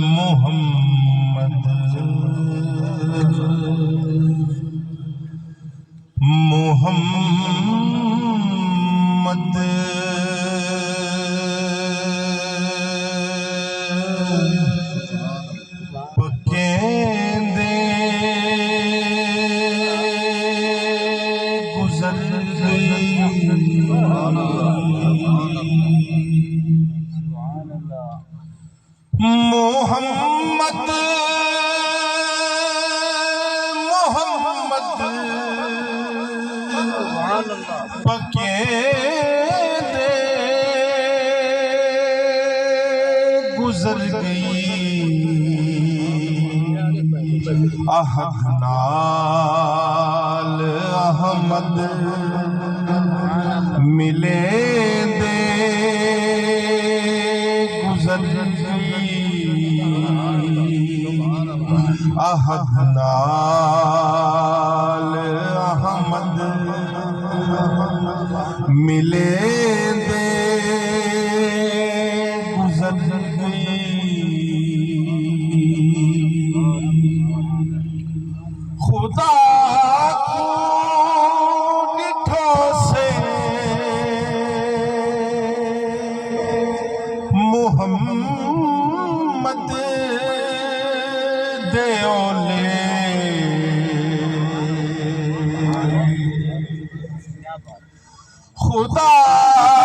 محمد محمد پکیندے گزر گئی محمد محمد پکیندے گزر گئی احد نال احمد ملے دے گزر گئی احد نال احمد ملے دے گزر گئی خدا کو نٹھو سے محمد دے اولے خدا